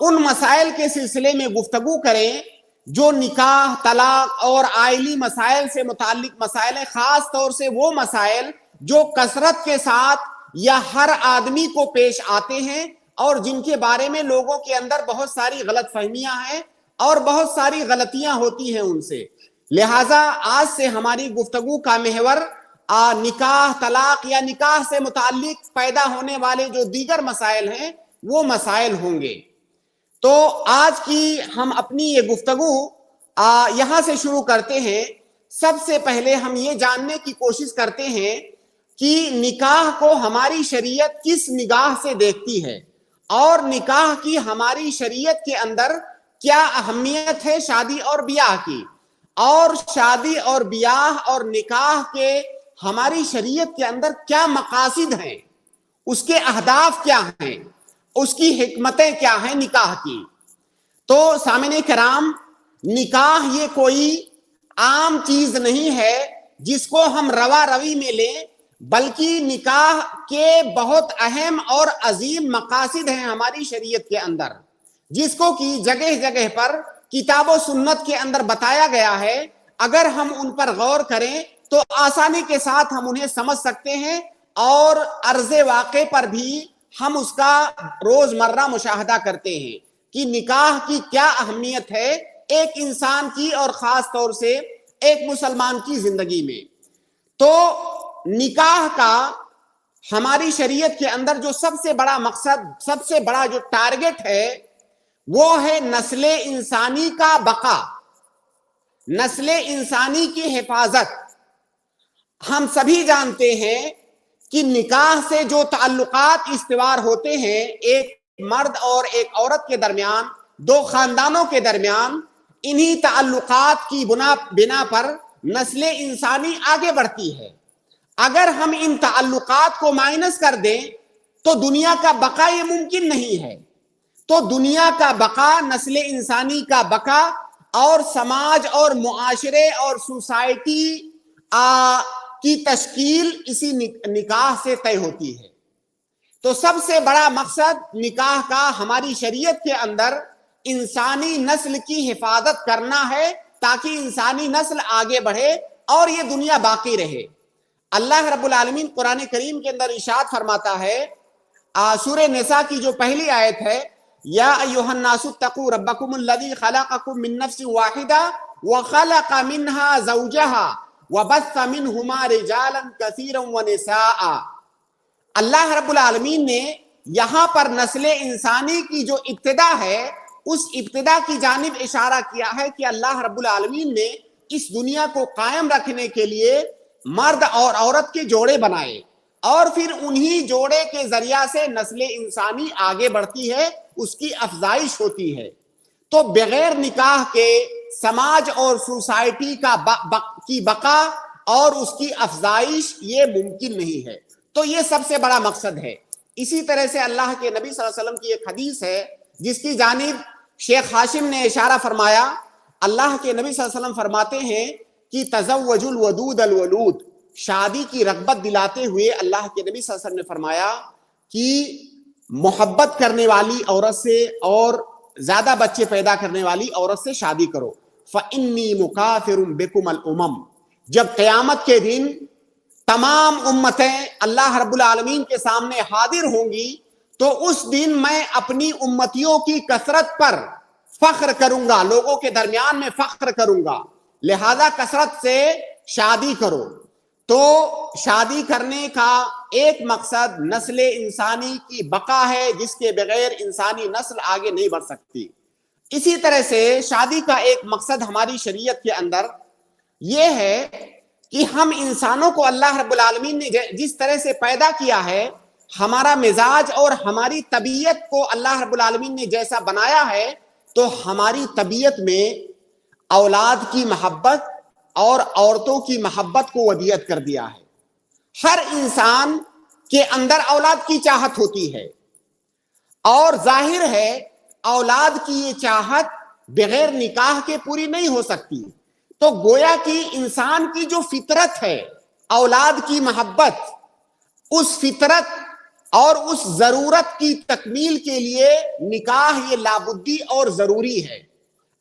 ان مسائل کے سلسلے میں گفتگو کریں جو نکاح، طلاق اور آئلی مسائل سے متعلق مسائل ہیں، خاص طور سے وہ مسائل جو کثرت کے ساتھ یا ہر آدمی کو پیش آتے ہیں اور جن کے بارے میں لوگوں کے اندر بہت ساری غلط فہمیاں ہیں اور بہت ساری غلطیاں ہوتی ہیں ان سے۔ لہٰذا آج سے ہماری گفتگو کا محور نکاح، طلاق یا نکاح سے متعلق پیدا ہونے والے جو دیگر مسائل ہیں وہ مسائل ہوں گے۔ تو آج کی ہم اپنی یہ گفتگو یہاں سے شروع کرتے ہیں۔ سب سے پہلے ہم یہ جاننے کی کوشش کرتے ہیں کہ نکاح کو ہماری شریعت کس نگاہ سے دیکھتی ہے اور نکاح کی ہماری شریعت کے اندر کیا اہمیت ہے شادی اور بیاہ کی، اور شادی اور بیاہ اور نکاح کے ہماری شریعت کے اندر کیا مقاصد ہیں، اس کے اہداف کیا ہیں، اس کی حکمتیں کیا ہیں نکاح کی۔ تو سامعین کرام، نکاح یہ کوئی عام چیز نہیں ہے جس کو ہم روا روی میں لیں، بلکہ نکاح کے بہت اہم اور عظیم مقاصد ہیں ہماری شریعت کے اندر، جس کو کہ جگہ جگہ پر کتاب و سنت کے اندر بتایا گیا ہے۔ اگر ہم ان پر غور کریں تو آسانی کے ساتھ ہم انہیں سمجھ سکتے ہیں اور عرض واقع پر بھی ہم اس کا روزمرہ مشاہدہ کرتے ہیں کہ نکاح کی کیا اہمیت ہے ایک انسان کی اور خاص طور سے ایک مسلمان کی زندگی میں۔ تو نکاح کا ہماری شریعت کے اندر جو سب سے بڑا مقصد، سب سے بڑا جو ٹارگٹ ہے وہ ہے نسل انسانی کا بقا، نسل انسانی کی حفاظت۔ ہم سبھی جانتے ہیں کہ نکاح سے جو تعلقات استوار ہوتے ہیں ایک مرد اور ایک عورت کے درمیان، دو خاندانوں کے درمیان، انہی تعلقات کی بنا پر نسل انسانی آگے بڑھتی ہے۔ اگر ہم ان تعلقات کو مائنس کر دیں تو دنیا کا بقا یہ ممکن نہیں ہے۔ تو دنیا کا بقا، نسل انسانی کا بقا اور سماج اور معاشرے اور سوسائٹی کی تشکیل اسی نکاح سے طے ہوتی ہے۔ تو سب سے بڑا مقصد نکاح کا ہماری شریعت کے اندر انسانی نسل کی حفاظت کرنا ہے تاکہ انسانی نسل آگے بڑھے اور یہ دنیا باقی رہے۔ اللہ رب العالمین قرآن کریم کے اندر ارشاد فرماتا ہے، سورہ نساء کی جو پہلی آیت ہے، یا ایھا الناس اتقوا ربکم الذی خلقکم من نفس واحدہ وخلق منها زوجها وبث منہما رجالا کثیرا ونساء۔ اللہ رب العالمین نے یہاں پر نسل انسانی کی جو ابتدا ہے اس ابتدا کی جانب اشارہ کیا ہے کہ اللہ رب العالمین نے اس دنیا کو قائم رکھنے کے لیے مرد اور عورت کے جوڑے بنائے اور پھر انہی جوڑے کے ذریعہ سے نسل انسانی آگے بڑھتی ہے، اس کی افزائش ہوتی ہے۔ تو بغیر نکاح کے سماج اور سوسائٹی کی بقا اور اس کی افزائش یہ ممکن نہیں ہے۔ تو یہ سب سے بڑا مقصد ہے۔ اسی طرح سے اللہ کے نبی صلی اللہ علیہ وسلم کی ایک حدیث ہے جس کی جانب شیخ ہاشم نے اشارہ فرمایا۔ اللہ کے نبی صلی اللہ علیہ وسلم فرماتے ہیں کہ تزوجوا الودود الولود، شادی کی رغبت دلاتے ہوئے اللہ کے نبی صلی اللہ علیہ وسلم نے فرمایا کہ محبت کرنے والی عورت سے اور زیادہ بچے پیدا کرنے والی عورت سے شادی کرو۔ فَإِنِّي مُكَافِرٌ بِكُمَ الْأُمَمْ، جب قیامت کے دن تمام امتیں اللہ رب العالمین کے سامنے حاضر ہوں گی تو اس دن میں اپنی امتیوں کی کثرت پر فخر کروں گا، لوگوں کے درمیان میں فخر کروں گا، لہذا کثرت سے شادی کرو۔ تو شادی کرنے کا ایک مقصد نسل انسانی کی بقا ہے جس کے بغیر انسانی نسل آگے نہیں بڑھ سکتی۔ اسی طرح سے شادی کا ایک مقصد ہماری شریعت کے اندر یہ ہے کہ ہم انسانوں کو اللہ رب العالمین نے جس طرح سے پیدا کیا ہے، ہمارا مزاج اور ہماری طبیعت کو اللہ رب العالمین نے جیسا بنایا ہے، تو ہماری طبیعت میں اولاد کی محبت اور عورتوں کی محبت کو ودیعت کر دیا ہے۔ ہر انسان کے اندر اولاد کی چاہت ہوتی ہے اور ظاہر ہے اولاد کی یہ چاہت بغیر نکاح کے پوری نہیں ہو سکتی۔ تو گویا کہ انسان کی جو فطرت ہے اولاد کی محبت، اس فطرت اور اس ضرورت کی تکمیل کے لیے نکاح یہ لابدی اور ضروری ہے.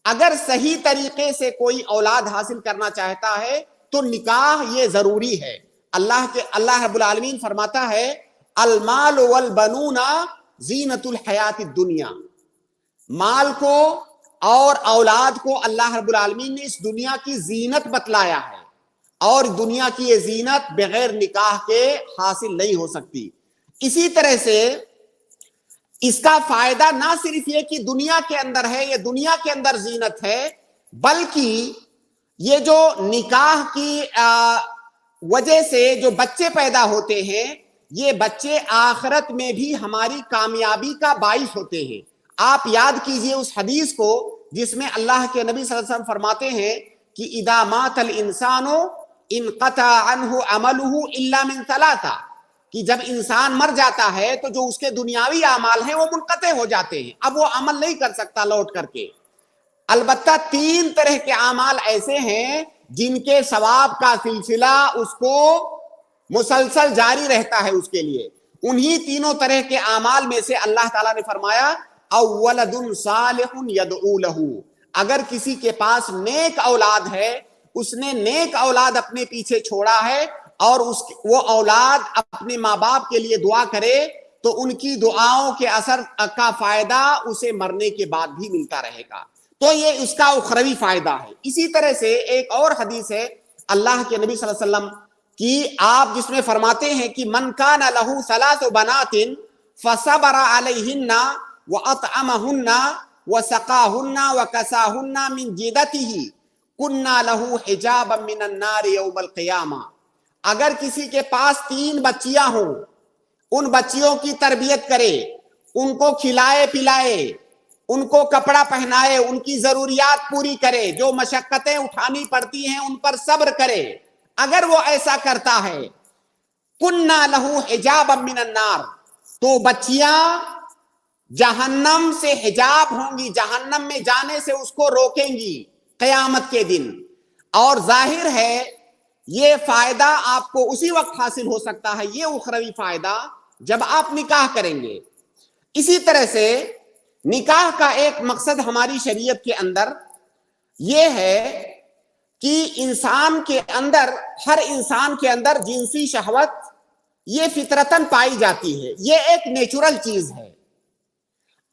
اگر صحیح طریقے سے کوئی اولاد حاصل کرنا چاہتا ہے تو نکاح یہ ضروری ہے. اللہ رب العالمین فرماتا ہے المال والبنون زینت الحیات الدنیا. مال کو اور اولاد کو اللہ رب العالمین نے اس دنیا کی زینت بتلایا ہے، اور دنیا کی یہ زینت بغیر نکاح کے حاصل نہیں ہو سکتی. اسی طرح سے اس کا فائدہ نہ صرف یہ کہ دنیا کے اندر ہے، یہ دنیا کے اندر زینت ہے، بلکہ یہ جو نکاح کی وجہ سے جو بچے پیدا ہوتے ہیں، یہ بچے آخرت میں بھی ہماری کامیابی کا باعث ہوتے ہیں. آپ یاد کیجئے اس حدیث کو جس میں اللہ کے نبی صلی اللہ علیہ وسلم فرماتے ہیں کہ اذا مات الانسان انقطع عنہ عمله الا من ثلاثہ، کہ جب انسان مر جاتا ہے تو جو اس کے دنیاوی اعمال ہیں وہ منقطع ہو جاتے ہیں، اب وہ عمل نہیں کر سکتا لوٹ کر کے. البتہ 3 طرح کے اعمال ایسے ہیں جن کے ثواب کا سلسلہ اس کو مسلسل جاری رہتا ہے اس کے لیے. انہی تینوں طرح کے اعمال میں سے اللہ تعالیٰ نے فرمایا اولد صالح یدعو لہ، اگر کسی کے پاس نیک اولاد ہے، اس نے نیک اولاد اپنے پیچھے چھوڑا ہے اور وہ اولاد اپنے ماں باپ کے لیے دعا کرے تو ان کی دعاؤں کے اثر کا فائدہ اسے مرنے کے بعد بھی ملتا رہے گا. تو یہ اس کا اخروی فائدہ ہے. اسی طرح سے ایک اور حدیث ہے اللہ کے نبی صلی اللہ علیہ وسلم کی، آپ جس میں فرماتے ہیں کہ من کان لہ 3 بنات فصبر علیہن وأطعمهن وسقاهن وكساهن من جدته كنا له حجابا من النار يوم القيامة. اگر کسی کے پاس 3 بچیاں ہوں، ان بچیوں کی تربیت کرے، ان کو کھلائے پلائے، ان کو کپڑا پہنائے، ان کی ضروریات پوری کرے، جو مشقتیں اٹھانی پڑتی ہیں ان پر صبر کرے، اگر وہ ایسا کرتا ہے كنا له حجابا من النار، تو بچیاں جہنم سے حجاب ہوں گی، جہنم میں جانے سے اس کو روکیں گی قیامت کے دن. اور ظاہر ہے یہ فائدہ آپ کو اسی وقت حاصل ہو سکتا ہے، یہ اخروی فائدہ، جب آپ نکاح کریں گے. اسی طرح سے نکاح کا ایک مقصد ہماری شریعت کے اندر یہ ہے کہ انسان کے اندر، ہر انسان کے اندر جنسی شہوت یہ فطرتاً پائی جاتی ہے، یہ ایک نیچرل چیز ہے.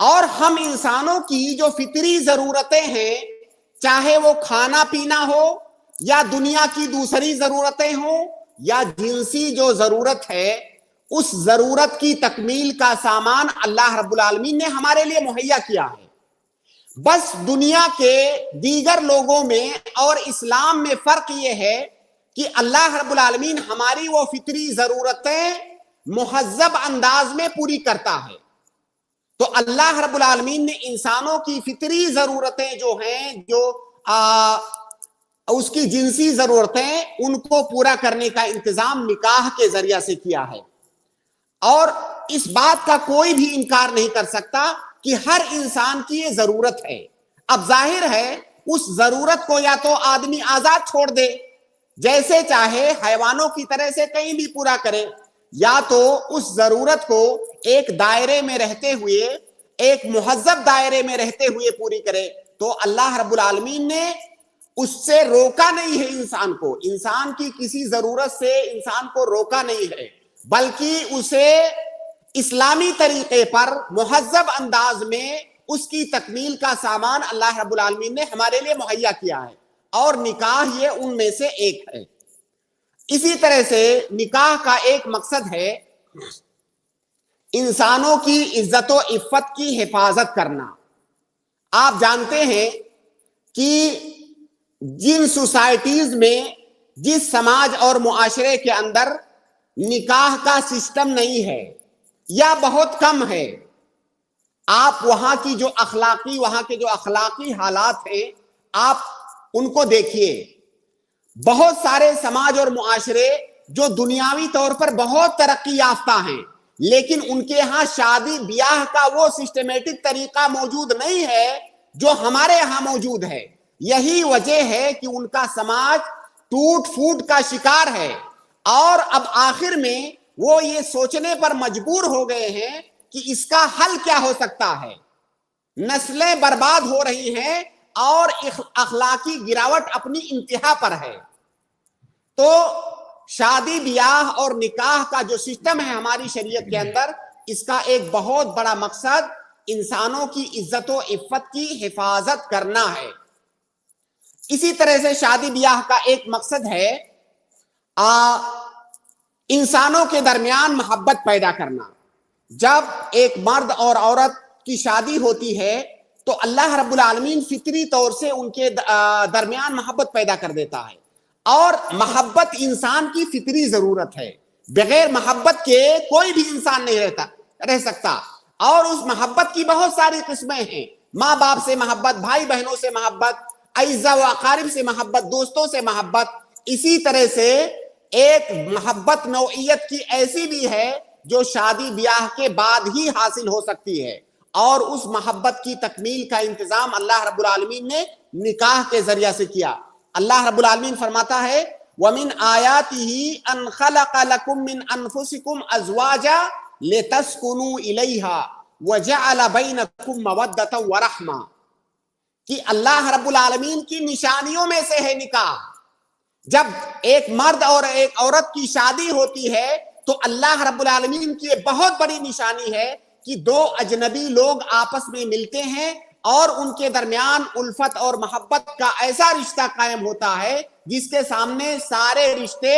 اور ہم انسانوں کی جو فطری ضرورتیں ہیں، چاہے وہ کھانا پینا ہو یا دنیا کی دوسری ضرورتیں ہوں یا جنسی جو ضرورت ہے، اس ضرورت کی تکمیل کا سامان اللہ رب العالمین نے ہمارے لیے مہیا کیا ہے. بس دنیا کے دیگر لوگوں میں اور اسلام میں فرق یہ ہے کہ اللہ رب العالمین ہماری وہ فطری ضرورتیں مہذب انداز میں پوری کرتا ہے. تو اللہ رب العالمین نے انسانوں کی فطری ضرورتیں جو ہیں، جو اس کی جنسی ضرورتیں، ان کو پورا کرنے کا انتظام نکاح کے ذریعہ سے کیا ہے. اور اس بات کا کوئی بھی انکار نہیں کر سکتا کہ ہر انسان کی یہ ضرورت ہے. اب ظاہر ہے اس ضرورت کو یا تو آدمی آزاد چھوڑ دے، جیسے چاہے حیوانوں کی طرح سے کہیں بھی پورا کرے، یا تو اس ضرورت کو ایک دائرے میں رہتے ہوئے، ایک مہذب دائرے میں رہتے ہوئے پوری کرے. تو اللہ رب العالمین نے اس سے روکا نہیں ہے انسان کو، انسان کی کسی ضرورت سے انسان کو روکا نہیں ہے، بلکہ اسے اسلامی طریقے پر مہذب انداز میں اس کی تکمیل کا سامان اللہ رب العالمین نے ہمارے لیے مہیا کیا ہے، اور نکاح یہ ان میں سے ایک ہے. اسی طرح سے نکاح کا ایک مقصد ہے انسانوں کی عزت و عفت کی حفاظت کرنا. آپ جانتے ہیں کہ جن سوسائٹیز میں، جس سماج اور معاشرے کے اندر نکاح کا سسٹم نہیں ہے یا بہت کم ہے، آپ وہاں کی جو اخلاقی حالات ہیں آپ ان کو دیکھیے. بہت سارے سماج اور معاشرے جو دنیاوی طور پر بہت ترقی یافتہ ہیں، لیکن ان کے ہاں شادی بیاہ کا وہ سسٹمیٹک طریقہ موجود نہیں ہے جو ہمارے ہاں موجود ہے. یہی وجہ ہے کہ ان کا سماج ٹوٹ پھوٹ کا شکار ہے، اور اب آخر میں وہ یہ سوچنے پر مجبور ہو گئے ہیں کہ اس کا حل کیا ہو سکتا ہے. نسلیں برباد ہو رہی ہیں اور اخلاقی گراوٹ اپنی انتہا پر ہے. تو شادی بیاہ اور نکاح کا جو سسٹم ہے ہماری شریعت کے اندر، اس کا ایک بہت بڑا مقصد انسانوں کی عزت و عفت کی حفاظت کرنا ہے. اسی طرح سے شادی بیاہ کا ایک مقصد ہے انسانوں کے درمیان محبت پیدا کرنا. جب ایک مرد اور عورت کی شادی ہوتی ہے تو اللہ رب العالمین فطری طور سے ان کے درمیان محبت پیدا کر دیتا ہے، اور محبت انسان کی فطری ضرورت ہے. بغیر محبت کے کوئی بھی انسان نہیں رہ سکتا. اور اس محبت کی بہت ساری قسمیں ہیں. ماں باپ سے محبت، بھائی بہنوں سے محبت، اعزا و اقارب سے محبت، دوستوں سے محبت. اسی طرح سے ایک محبت نوعیت کی ایسی بھی ہے جو شادی بیاہ کے بعد ہی حاصل ہو سکتی ہے، اور اس محبت کی تکمیل کا انتظام اللہ رب العالمین نے نکاح کے ذریعہ سے کیا. اللہ رب العالمین فرماتا ہے وَمِنْ آيَاتِهِ أَنْ خَلَقَ لَكُم مِّنْ أَنفُسِكُمْ أَزْوَاجًا لِتَسْكُنُوا إِلَيْهَا وَجَعَلَ بَيْنَكُم مَّوَدَّةً وَرَحْمَةً، کہ اللہ رب العالمین کی نشانیوں میں سے ہے نکاح. جب ایک مرد اور ایک عورت کی شادی ہوتی ہے تو اللہ رب العالمین کی یہ بہت بڑی نشانی ہے کہ دو اجنبی لوگ آپس میں ملتے ہیں اور ان کے درمیان الفت اور محبت کا ایسا رشتہ قائم ہوتا ہے جس کے سامنے سارے رشتے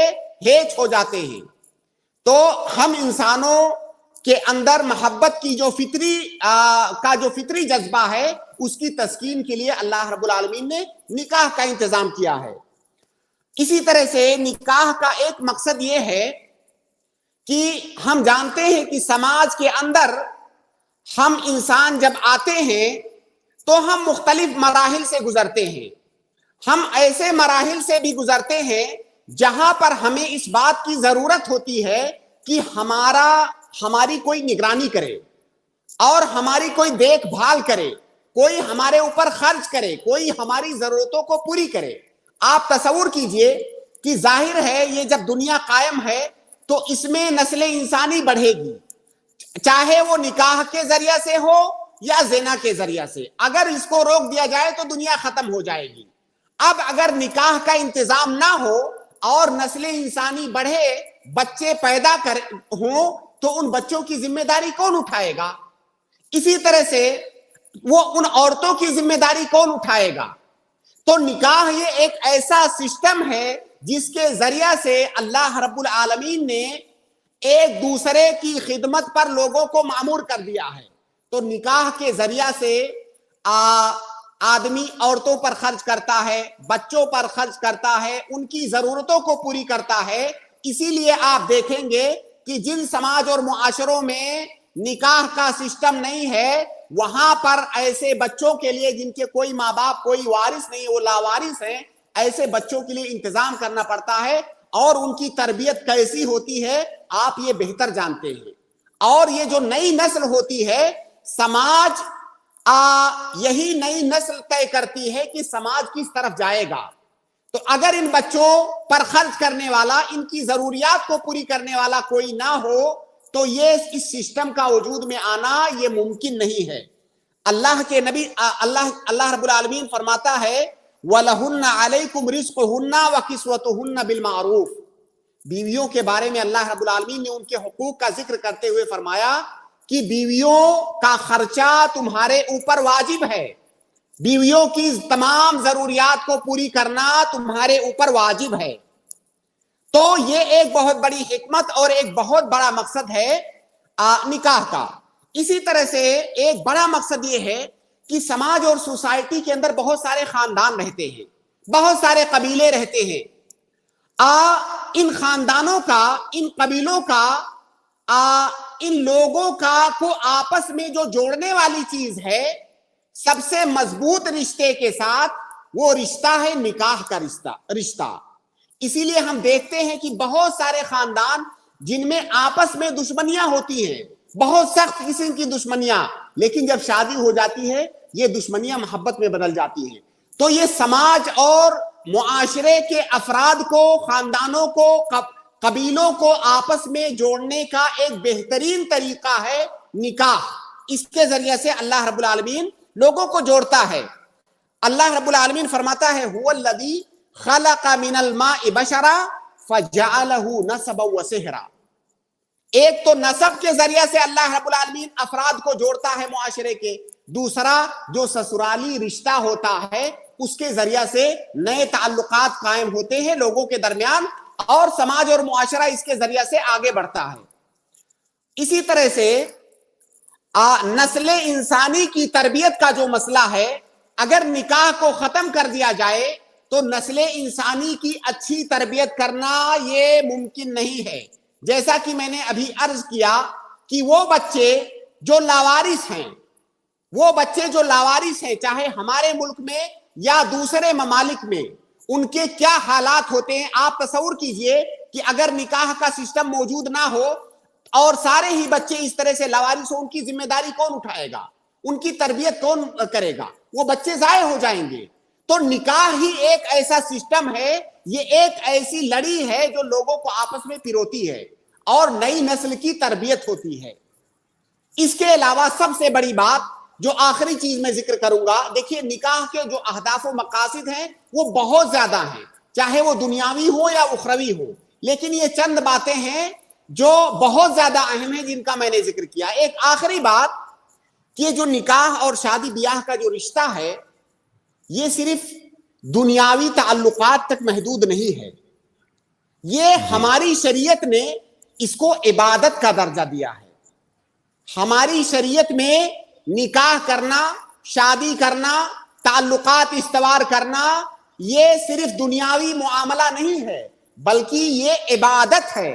ہیچ ہو جاتے ہیں. تو ہم انسانوں کے اندر محبت کی جو فطری جذبہ ہے اس کی تسکین کے لیے اللہ رب العالمین نے نکاح کا انتظام کیا ہے. اسی طرح سے نکاح کا ایک مقصد یہ ہے کہ ہم جانتے ہیں کہ سماج کے اندر ہم انسان جب آتے ہیں تو ہم مختلف مراحل سے گزرتے ہیں. ہم ایسے مراحل سے بھی گزرتے ہیں جہاں پر ہمیں اس بات کی ضرورت ہوتی ہے کہ ہماری کوئی نگرانی کرے اور ہماری کوئی دیکھ بھال کرے، کوئی ہمارے اوپر خرچ کرے، کوئی ہماری ضرورتوں کو پوری کرے. آپ تصور کیجئے کہ ظاہر ہے یہ جب دنیا قائم ہے تو اس میں نسل انسانی بڑھے گی، چاہے وہ نکاح کے ذریعہ سے ہو یا زنا کے ذریعہ سے. اگر اس کو روک دیا جائے تو دنیا ختم ہو جائے گی. اب اگر نکاح کا انتظام نہ ہو اور نسل انسانی بڑھے، بچے پیدا ہوں، تو ان بچوں کی ذمہ داری کون اٹھائے گا؟ اسی طرح سے وہ ان عورتوں کی ذمہ داری کون اٹھائے گا؟ تو نکاح یہ ایک ایسا سسٹم ہے جس کے ذریعہ سے اللہ رب العالمین نے ایک دوسرے کی خدمت پر لوگوں کو مامور کر دیا ہے. تو نکاح کے ذریعہ سے آدمی عورتوں پر خرچ کرتا ہے، بچوں پر خرچ کرتا ہے، ان کی ضرورتوں کو پوری کرتا ہے. اسی لیے آپ دیکھیں گے کہ جن سماج اور معاشروں میں نکاح کا سسٹم نہیں ہے وہاں پر ایسے بچوں کے لیے جن کے کوئی ماں باپ، کوئی وارث نہیں، وہ لاوارث ہیں، ایسے بچوں کے لیے انتظام کرنا پڑتا ہے. اور ان کی تربیت کیسی ہوتی ہے آپ یہ بہتر جانتے ہیں. اور یہ جو نئی نسل ہوتی ہے، سماج یہی نئی نسل طے کرتی ہے کہ سماج کس طرف جائے گا. تو اگر ان بچوں پر خرچ کرنے والا، ان کی ضروریات کو پوری کرنے والا کوئی نہ ہو تو یہ اس سسٹم کا وجود میں آنا یہ ممکن نہیں ہے. اللہ کے نبی اللہ رب العالمین فرماتا ہے وَلَهُنَّ عَلَيْكُمْ رِزْقُهُنَّ وَكِسْوَتُهُنَّ بِالْمَعْرُوفِ. بیویوں کے بارے میں اللہ رب العالمین نے ان کے حقوق کا ذکر کرتے ہوئے فرمایا کہ بیویوں کا خرچہ تمہارے اوپر واجب ہے، بیویوں کی تمام ضروریات کو پوری کرنا تمہارے اوپر واجب ہے. تو یہ ایک بہت بڑی حکمت اور ایک بہت بڑا مقصد ہے نکاح کا. اسی طرح سے ایک بڑا مقصد یہ ہے کہ سماج اور سوسائٹی کے اندر بہت سارے خاندان رہتے ہیں، بہت سارے قبیلے رہتے ہیں. ان خاندانوں کا، ان قبیلوں کا، ان لوگوں کا کو آپس میں جو جوڑنے والی چیز ہے سب سے مضبوط رشتے کے ساتھ، وہ رشتہ ہے نکاح کا رشتہ. اسی لیے ہم دیکھتے ہیں کہ بہت سارے خاندان جن میں آپس میں دشمنیاں ہوتی ہیں، بہت سخت قسم کی دشمنیاں، لیکن جب شادی ہو جاتی ہے یہ دشمنیاں محبت میں بدل جاتی ہیں. تو یہ سماج اور معاشرے کے افراد کو، خاندانوں کو، قبیلوں کو آپس میں جوڑنے کا ایک بہترین طریقہ ہے نکاح. اس کے ذریعے سے اللہ رب العالمین لوگوں کو جوڑتا ہے. اللہ رب العالمین فرماتا ہے هو الذی خلق من الماء بشرا فجعله نسبا وسحرا. ایک تو نسب کے ذریعے سے اللہ رب العالمین افراد کو جوڑتا ہے معاشرے کے. دوسرا جو سسرالی رشتہ ہوتا ہے اس کے ذریعے سے نئے تعلقات قائم ہوتے ہیں لوگوں کے درمیان, اور سماج اور معاشرہ اس کے ذریعے سے آگے بڑھتا ہے. اسی طرح سے نسل انسانی کی تربیت کا جو مسئلہ ہے, اگر نکاح کو ختم کر دیا جائے تو نسل انسانی کی اچھی تربیت کرنا یہ ممکن نہیں ہے. جیسا کہ میں نے ابھی عرض کیا کہ وہ بچے جو لاوارث ہیں, چاہے ہمارے ملک میں یا دوسرے ممالک میں, ان کے کیا حالات ہوتے ہیں. آپ تصور کیجئے کہ اگر نکاح کا سسٹم موجود نہ ہو اور سارے ہی بچے اس طرح سے لاوارث ہوں, ان کی ذمہ داری کون اٹھائے گا, ان کی تربیت کون کرے گا؟ وہ بچے ضائع ہو جائیں گے. تو نکاح ہی ایک ایسا سسٹم ہے, یہ ایک ایسی لڑی ہے جو لوگوں کو آپس میں پروتی ہے اور نئی نسل کی تربیت ہوتی ہے. اس کے علاوہ سب سے بڑی بات جو آخری چیز میں ذکر کروں گا, دیکھیے نکاح کے جو اہداف و مقاصد ہیں وہ بہت زیادہ ہیں, چاہے وہ دنیاوی ہو یا اخروی ہو, لیکن یہ چند باتیں ہیں جو بہت زیادہ اہم ہیں جن کا میں نے ذکر کیا. ایک آخری بات کہ جو نکاح اور شادی بیاہ کا جو رشتہ ہے یہ صرف دنیاوی تعلقات تک محدود نہیں ہے. یہ ہماری شریعت نے اس کو عبادت کا درجہ دیا ہے. ہماری شریعت میں نکاح کرنا, شادی کرنا, تعلقات استوار کرنا یہ صرف دنیاوی معاملہ نہیں ہے بلکہ یہ عبادت ہے.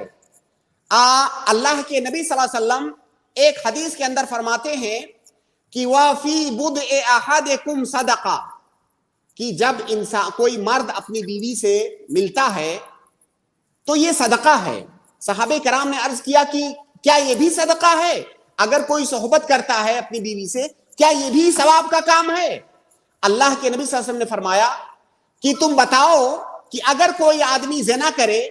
اللہ کے نبی صلی اللہ علیہ وسلم ایک حدیث کے اندر فرماتے ہیں کہ وَفِي بُضْعِ أَحَدِكُمْ صَدَقَةٌ, کہ جب انسان کوئی مرد اپنی بیوی سے ملتا ہے تو یہ صدقہ ہے. صحابہ کرام نے عرض کیا کہ کیا یہ بھی صدقہ ہے؟ اگر کوئی صحبت کرتا ہے اپنی بیوی سے, کیا یہ بھی ثواب کا کام ہے؟ اللہ کے نبی صلی اللہ علیہ وسلم نے فرمایا کہ تم بتاؤ کہ اگر کوئی آدمی زنا کرے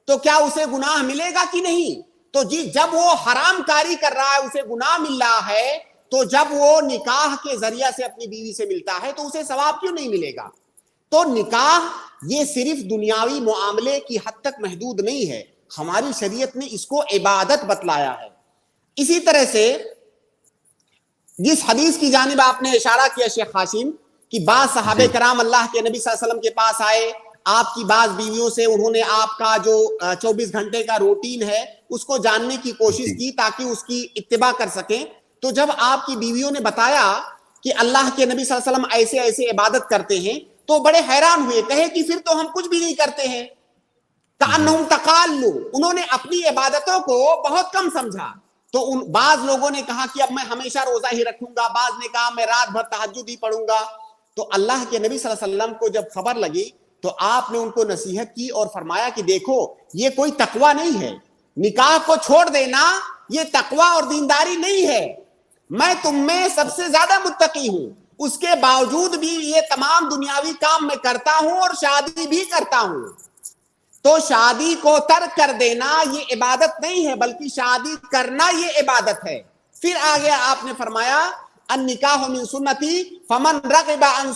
تو کیا اسے گناہ ملے گا کہ نہیں؟ تو جب وہ حرام کاری کر رہا ہے اسے گناہ مل رہا ہے, تو جب وہ نکاح کے ذریعہ سے اپنی بیوی سے ملتا ہے تو اسے ثواب کیوں نہیں ملے گا؟ تو نکاح یہ صرف دنیاوی معاملے کی حد تک محدود نہیں ہے, ہماری شریعت نے اس کو عبادت بتلایا ہے. اسی طرح سے جس حدیث کی جانب آپ نے اشارہ کیا شیخ ہاشم, کہ بعض صحابہ کرام اللہ کے نبی صلی اللہ علیہ وسلم کے پاس آئے, آپ کی بعض بیویوں سے انہوں نے آپ کا جو 24 گھنٹے کا روٹین ہے اس کو جاننے کی کوشش کی تاکہ اس کی اتباع کر سکیں. تو جب آپ کی بیویوں نے بتایا کہ اللہ کے نبی صلی اللہ علیہ وسلم ایسے ایسے عبادت کرتے ہیں تو بڑے حیران ہوئے, کہے کہ پھر تو ہم کچھ بھی نہیں کرتے ہیں. کأنہم تقالوا, انہوں نے اپنی عبادتوں کو بہت کم سمجھا. تو بعض لوگوں نے کہا کہ اب میں ہمیشہ روزہ ہی رکھوں گا, بعض نے کہا میں رات بھر تہجد ہی پڑھوں گا. تو اللہ کے نبی صلی اللہ علیہ وسلم کو جب خبر لگی تو آپ نے ان کو نصیحت کی اور فرمایا کہ دیکھو یہ کوئی تقوی نہیں ہے, نکاح کو چھوڑ دینا یہ تقوی اور دینداری نہیں ہے. میں تم میں سب سے زیادہ متقی ہوں, اس کے باوجود بھی یہ تمام دنیاوی کام میں کرتا ہوں اور شادی بھی کرتا ہوں. تو شادی کو ترک کر دینا یہ عبادت نہیں ہے بلکہ شادی کرنا یہ عبادت ہے. پھر آگے آپ نے فرمایا النکاح من سنتی فمن رغب عن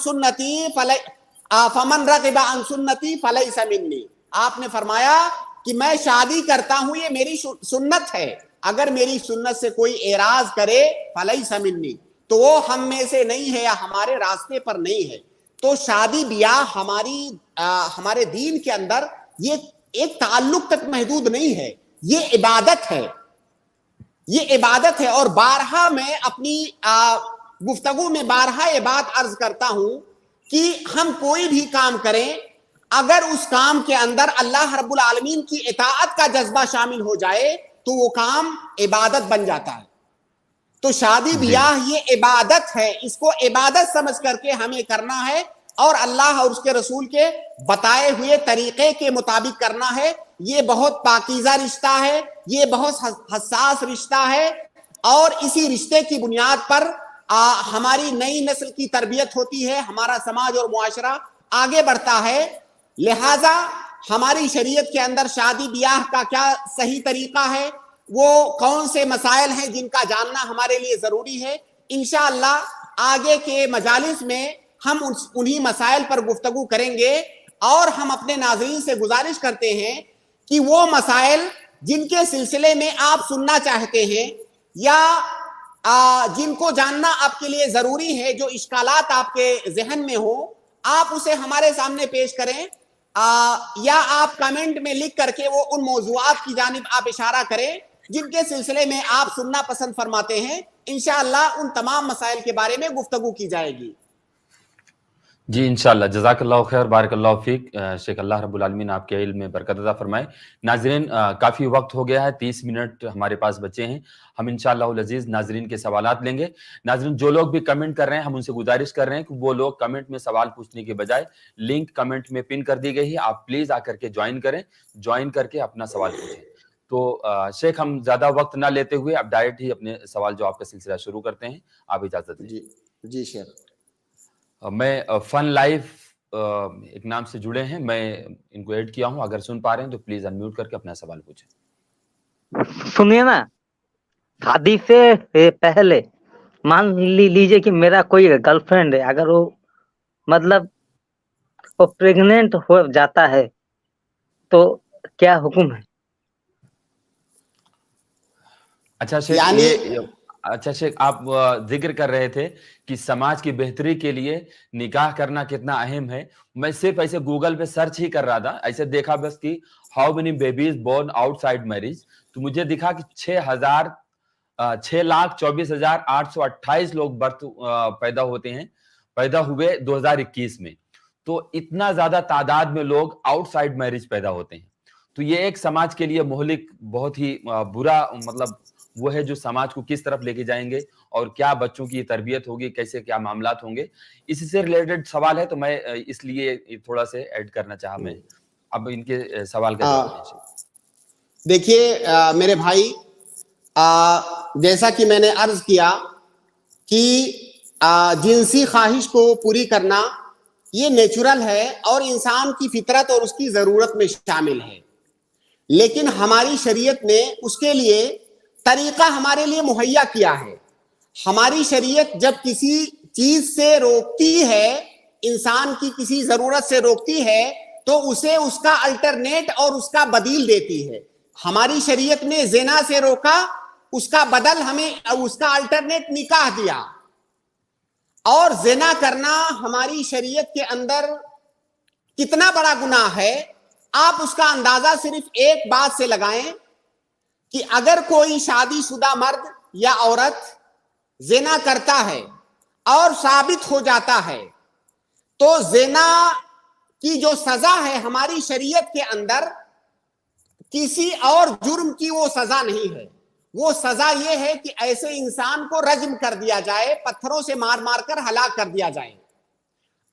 سنتی فلیس منی. آپ نے فرمایا کہ میں شادی کرتا ہوں یہ میری سنت ہے, اگر میری سنت سے کوئی اعراض کرے فلیس منی, تو وہ ہم میں سے نہیں ہے یا ہمارے راستے پر نہیں ہے. تو شادی بیاہ ہمارے دین کے اندر یہ ایک تعلق تک محدود نہیں ہے, یہ عبادت ہے, یہ عبادت ہے. اور بارہا میں اپنی گفتگو میں بارہا یہ بات عرض کرتا ہوں کہ ہم کوئی بھی کام کریں اگر اس کام کے اندر اللہ رب العالمین کی اطاعت کا جذبہ شامل ہو جائے تو وہ کام عبادت بن جاتا ہے. تو شادی بیاہ یہ عبادت ہے, اس کو عبادت سمجھ کر کے ہمیں کرنا ہے اور اللہ اور اس کے رسول کے بتائے ہوئے طریقے کے مطابق کرنا ہے. یہ بہت پاکیزہ رشتہ ہے, یہ بہت حساس رشتہ ہے, اور اسی رشتے کی بنیاد پر ہماری نئی نسل کی تربیت ہوتی ہے, ہمارا سماج اور معاشرہ آگے بڑھتا ہے. لہذا ہماری شریعت کے اندر شادی بیاہ کا کیا صحیح طریقہ ہے، وہ کون سے مسائل ہیں جن کا جاننا ہمارے لیے ضروری ہے. انشاءاللہ آگے کے مجالس میں ہم انہی مسائل پر گفتگو کریں گے، اور ہم اپنے ناظرین سے گزارش کرتے ہیں کہ وہ مسائل جن کے سلسلے میں آپ سننا چاہتے ہیں یا جن کو جاننا آپ کے لیے ضروری ہے، جو اشکالات آپ کے ذہن میں ہوں، آپ اسے ہمارے سامنے پیش کریں، یا آپ کمنٹ میں لکھ کر کے وہ ان موضوعات کی جانب آپ اشارہ کریں جن کے سلسلے میں آپ سننا پسند فرماتے ہیں. انشاءاللہ ان تمام مسائل کے بارے میں گفتگو کی جائے گی. جی انشاءاللہ. جزاک اللہ خیر، بارک اللہ فیک شیخ. اللہ رب العالمین آپ کے علم میں برکت عطا فرمائے. ناظرین کافی وقت ہو گیا ہے، 30 منٹ ہمارے پاس بچے ہیں. ہم انشاءاللہ العزیز ناظرین کے سوالات لیں گے. ناظرین جو لوگ بھی کمنٹ کر رہے ہیں، ہم ان سے گزارش کر رہے ہیں کہ وہ لوگ کمنٹ میں سوال پوچھنے کے بجائے لنک کمنٹ میں پن کر دی گئی ہے، آپ پلیز آ کر کے جوائن کریں، جوائن کر کے اپنا سوال پوچھیں. تو شیخ ہم زیادہ وقت نہ لیتے ہوئے اب ڈائریکٹ ہی اپنے سوال جواب کا سلسلہ شروع کرتے ہیں. آپ اجازت دیں. جی شیخ. میں فن لائف ایک نام سے جڑے ہیں، میں ان کو ایڈ کیا ہوں، اگر سن پا رہے ہیں تو پلیز انمیوٹ کر کے اپنا سوال پوچھیں. سنیے نا، شادی سے پہلے مان لیجیے کہ میرا کوئی گرل فرینڈ ہے، اگر وہ مطلب وہ پریگننٹ ہو جاتا ہے تو کیا حکم ہے؟ اچھا شیخ، اچھا شیخ، آپ ذکر کر رہے تھے کہ سماج کی بہتری کے لیے نکاح کرنا کتنا اہم ہے. میں صرف ایسے گوگل پہ سرچ ہی کر رہا تھا، ایسے دیکھا بس کہ how many babies born out side marriage, تو مجھے دکھا کہ 6,24,828 لوگ پیدا ہوتے ہیں، پیدا ہوئے 2021 میں. تو اتنا زیادہ تعداد میں لوگ آؤٹ سائڈ میرج پیدا ہوتے ہیں. تو یہ ایک سماج کے لیے مہلک، بہت ہی برا، مطلب وہ ہے جو سماج کو کس طرف لے کے جائیں گے اور کیا بچوں کی تربیت ہوگی، کیسے کیا معاملات ہوں گے. اسی سے ریلیٹڈ سوال ہے، تو میں اس لیے تھوڑا سے ایڈ کرنا چاہا. میں اب ان کے سوال کا جواب دیں. دیکھیے میرے بھائی، جیسا کہ میں نے عرض کیا کہ جنسی خواہش کو پوری کرنا یہ نیچرل ہے اور انسان کی فطرت اور اس کی ضرورت میں شامل ہے، لیکن ہماری شریعت نے اس کے لیے طریقہ ہمارے لیے مہیا کیا ہے. ہماری شریعت جب کسی چیز سے روکتی ہے، انسان کی کسی ضرورت سے روکتی ہے، تو اسے اس کا الٹرنیٹ اور اس کا بدیل دیتی ہے. ہماری شریعت نے زنا سے روکا، اس کا بدل ہمیں اس کا الٹرنیٹ نکاح دیا. اور زنا کرنا ہماری شریعت کے اندر کتنا بڑا گناہ ہے، آپ اس کا اندازہ صرف ایک بات سے لگائیں کہ اگر کوئی شادی شدہ مرد یا عورت زنا کرتا ہے اور ثابت ہو جاتا ہے، تو زنا کی جو سزا ہے ہماری شریعت کے اندر کسی اور جرم کی وہ سزا نہیں ہے. وہ سزا یہ ہے کہ ایسے انسان کو رجم کر دیا جائے، پتھروں سے مار مار کر ہلاک کر دیا جائے.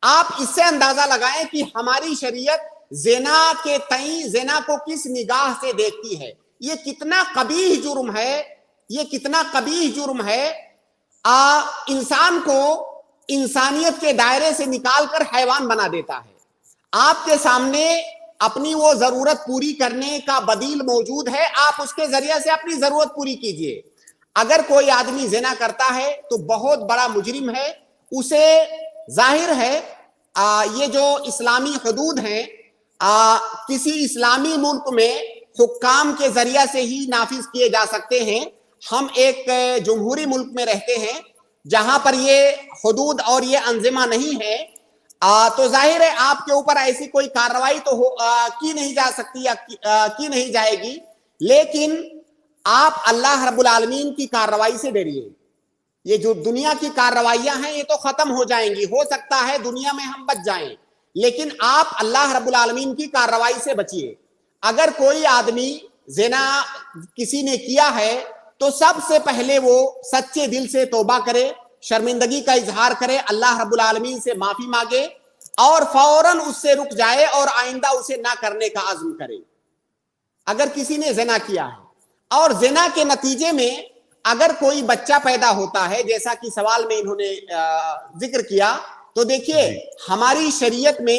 آپ اس سے اندازہ لگائیں کہ ہماری شریعت زنا کے تئیں زنا کو کس نگاہ سے دیکھتی ہے. یہ کتنا قبیح جرم ہے، یہ کتنا قبیح جرم ہے. انسان کو انسانیت کے دائرے سے نکال کر حیوان بنا دیتا ہے. آپ کے سامنے اپنی وہ ضرورت پوری کرنے کا بدیل موجود ہے، آپ اس کے ذریعے سے اپنی ضرورت پوری کیجئے. اگر کوئی آدمی زنا کرتا ہے تو بہت بڑا مجرم ہے، اسے ظاہر ہے یہ جو اسلامی حدود ہیں کسی اسلامی ملک میں حکام کے ذریعہ سے ہی نافذ کیے جا سکتے ہیں. ہم ایک جمہوری ملک میں رہتے ہیں جہاں پر یہ حدود اور یہ انظمہ نہیں ہے، تو ظاہر ہے آپ کے اوپر ایسی کوئی کارروائی تو کی نہیں جا سکتی یا کی نہیں جائے گی، لیکن آپ اللہ رب العالمین کی کارروائی سے ڈریے. یہ جو دنیا کی کارروائیاں ہیں یہ تو ختم ہو جائیں گی، ہو سکتا ہے دنیا میں ہم بچ جائیں، لیکن آپ اللہ رب العالمین کی کارروائی سے بچیے. اگر کوئی آدمی زنا کسی نے کیا ہے تو سب سے پہلے وہ سچے دل سے توبہ کرے، شرمندگی کا اظہار کرے، اللہ رب العالمین سے معافی مانگے اور فوراً اس سے رک جائے اور آئندہ اسے نہ کرنے کا عزم کرے. اگر کسی نے زنا کیا ہے اور زنا کے نتیجے میں اگر کوئی بچہ پیدا ہوتا ہے، جیسا کہ سوال میں انہوں نے ذکر کیا، تو دیکھیے ہماری شریعت میں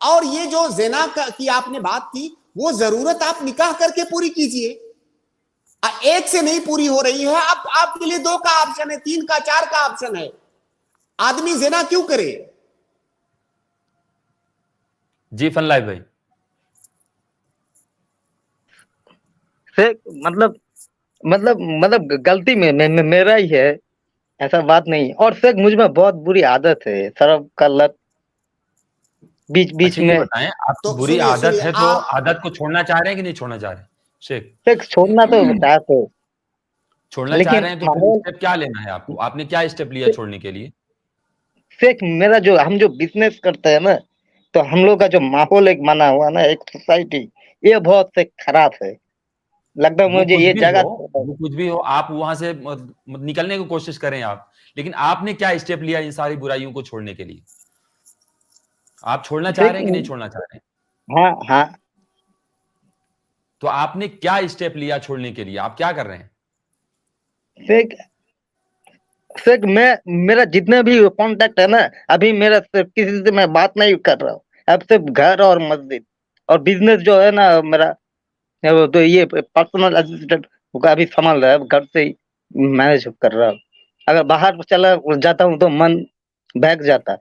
اور یہ جو زنا کی آپ نے بات کی وہ ضرورت آپ نکاح کر کے پوری کیجئے, ایک سے نہیں پوری ہو رہی ہے, اب آپ کے لیے 2 کا آپشن ہے, 3 کا 4 کا آپشن ہے, آدمی زنا کیوں کرے؟ جی فن لائف بھائی. مطلب غلطی میں میرا ہی ہے, ایسا بات نہیں. اور شیخ مجھ میں بہت بری عادت ہے شراب کا لت, بیچ اچھا یہ میں. بتائیں, آپ تو کی بری سنیے عادت ہے تو آپ عادت کو چھوڑنا چاہ رہے ہیں کہ نہیں چھوڑنا چاہ رہے ہیں شیخ؟ شیخ چھوڑنا تو چاہتے, چھوڑنا چاہ لیکن رہے ہیں تو پھر اسٹیپ کیا لینا ہے آپ کو؟ آپ نے کیا اسٹیپ لیا چھوڑنے کے لیے؟ شیخ میرا جو ہم جو بزنس کرتے ہیں نا, تو ہم لوگ کا جو ماحول ایک بنا ہوا نا, ایک سوسائٹی, یہ بہت سے خراب ہے. لگتا ہے وہ مجھے کچھ یہ بھی جگہ ہو, وہ کچھ بھی ہو, آپ وہاں سے نکلنے کی کوشش کریں آپ, لیکن آپ نے کیا اسٹیپ لیا ان ساری برائیوں کو چھوڑنے کے لیے؟ آپ چھوڑنا چاہ رہے ہیں کہ نہیں چھوڑنا چاہ رہے ہیں؟ ہاں ہاں تو آپ نے کیا اسٹیپ لیا چھوڑنے کے لیے؟ آپ کیا کر رہے ہیں؟ شیخ میرا جتنے بھی کانٹیکٹ ہے نا, ابھی میرا کسی سے میں بات نہیں کر رہا ہوں, اب صرف گھر اور مسجد اور بزنس جو ہے نا میرا, تو یہ پرسنل اسسٹنٹ ابھی سنبھال رہا ہے, گھر سے ہی مینج کر رہا ہوں. اگر باہر چلا جاتا ہوں تو من بہک جاتا ہے.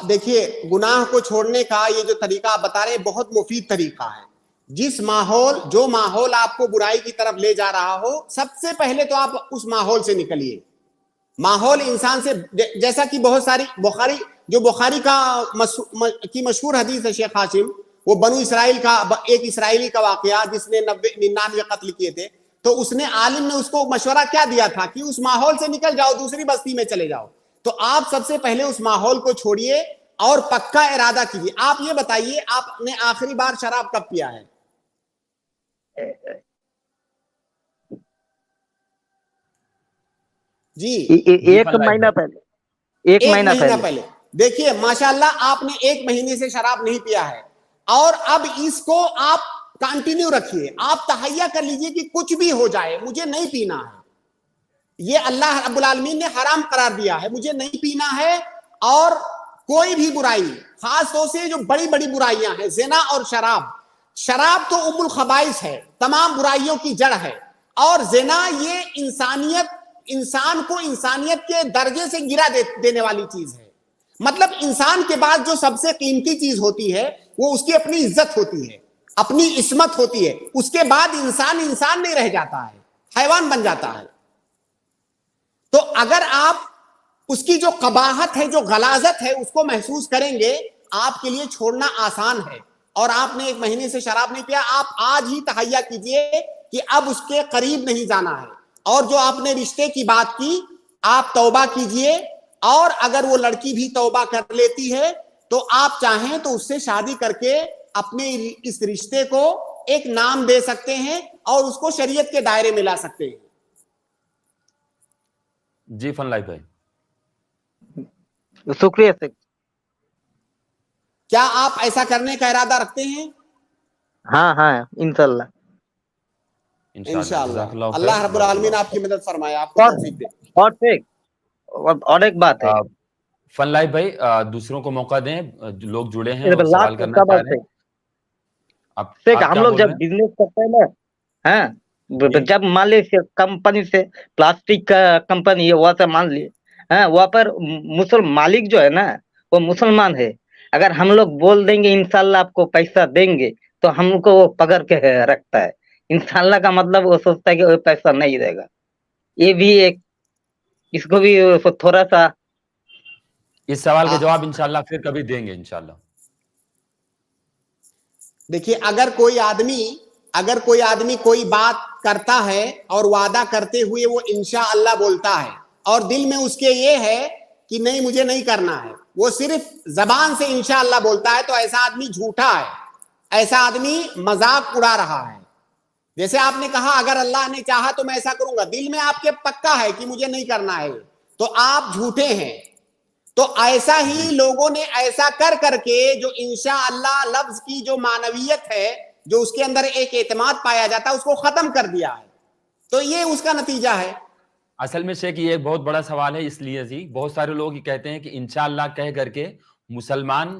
دیکھیے گناہ کو چھوڑنے کا یہ جو طریقہ آپ بتا رہے ہیں بہت مفید طریقہ ہے. جس ماحول, جو ماحول آپ کو برائی کی طرف لے جا رہا ہو, سب سے پہلے تو آپ اس ماحول سے نکلیے. ماحول انسان سے, جیسا کہ بہت ساری بخاری کی مشہور حدیث ہے شیخ ہاشم, وہ بنو اسرائیل کا ایک اسرائیلی کا واقعہ جس نے 99 قتل کیے تھے, تو اس نے عالم نے اس کو مشورہ کیا دیا تھا کہ اس ماحول سے نکل جاؤ, دوسری بستی میں چلے جاؤ. تو آپ سب سے پہلے اس ماحول کو چھوڑیے اور پکا ارادہ کیجیے. آپ یہ بتائیے آپ نے آخری بار شراب کب پیا ہے؟ جی ایک مہینہ پہلے, ایک مہینہ پہلے. دیکھیے ماشاءاللہ آپ نے 1 مہینے سے شراب نہیں پیا ہے, اور اب اس کو آپ کنٹینیو رکھیے. آپ تہیہ کر لیجئے کہ کچھ بھی ہو جائے مجھے نہیں پینا ہے, یہ اللہ رب العالمین نے حرام قرار دیا ہے, مجھے نہیں پینا ہے. اور کوئی بھی برائی, خاص طور سے جو بڑی بڑی برائیاں ہیں, زنا اور شراب تو ام الخبائث ہے, تمام برائیوں کی جڑ ہے. اور زنا یہ انسان کو انسانیت کے درجے سے گرا دینے والی چیز ہے. مطلب انسان کے بعد جو سب سے قیمتی چیز ہوتی ہے وہ اس کی اپنی عزت ہوتی ہے, اپنی عصمت ہوتی ہے. اس کے بعد انسان نہیں رہ جاتا ہے, حیوان بن جاتا ہے. تو اگر آپ اس کی جو قباحت ہے, جو غلاظت ہے, اس کو محسوس کریں گے, آپ کے لیے چھوڑنا آسان ہے. اور آپ نے 1 مہینے سے شراب نہیں پیا, آپ آج ہی تہیہ کیجئے کہ اب اس کے قریب نہیں جانا ہے. اور جو آپ نے رشتے کی بات کی, آپ توبہ کیجئے, اور اگر وہ لڑکی بھی توبہ کر لیتی ہے تو آپ چاہیں تو اس سے شادی کر کے اپنے اس رشتے کو ایک نام دے سکتے ہیں اور اس کو شریعت کے دائرے میں لا سکتے ہیں. جی فن لائف بھائی, شکریہ شیخ. کیا آپ ایسا کرنے کا ارادہ رکھتے ہیں؟ ہاں انشاءاللہ. انشاءاللہ. جزاک اللہ خیر. اللہ رب العالمین آپ کی مدد فرمائے, آپ کو توفیق دے. اور شیخ اور ایک بات ہے, فن لائف بھائی دوسروں کو موقع دیں, لوگ جڑے ہیں اور سوال کرنا چاہ رہے ہیں. ہم لوگ جب بزنس کرتے ہیں نا, ہاں جب مان لیے کمپنی سے, پلاسٹک کا کمپنی ہے, وہاں سے مان لیے, ہاں وہاں پر مالک جو ہے نا وہ مسلمان ہے. اگر ہم لوگ بول دیں گے انشاءاللہ آپ کو پیسہ دیں گے, تو ہم کو وہ پکڑ کے رکھتا ہے. انشاءاللہ کا مطلب وہ سوچتا ہے کہ وہ پیسہ نہیں دے گا. یہ بھی ایک, اس کو بھی تھوڑا سا. اس سوال کے جواب انشاءاللہ پھر کبھی دیں گے انشاءاللہ. دیکھیے اگر کوئی آدمی کوئی بات کرتا ہے اور وعدہ کرتے ہوئے وہ انشاءاللہ بولتا ہے, اور دل میں اس کے یہ ہے کہ نہیں مجھے نہیں کرنا ہے, وہ صرف زبان سے انشاءاللہ بولتا ہے, تو ایسا آدمی جھوٹا ہے, ایسا آدمی مذاق اڑا رہا ہے. جیسے آپ نے کہا اگر اللہ نے چاہا تو میں ایسا کروں گا, دل میں آپ کے پکا ہے کہ مجھے نہیں کرنا ہے, تو آپ جھوٹے ہیں. تو ایسا ہی لوگوں نے ایسا کر کے جو انشاءاللہ لفظ کی جو معنویت ہے, جو اس کے اندر ایک اعتماد پایا جاتا ہے, اس کو ختم کر دیا ہے. تو یہ اس کا نتیجہ ہے. اصل میں شیخ یہ ایک بہت بڑا سوال ہے, اس لیے بہت سارے لوگ یہ کہتے ہیں کہ انشاءاللہ کہہ کر کے مسلمان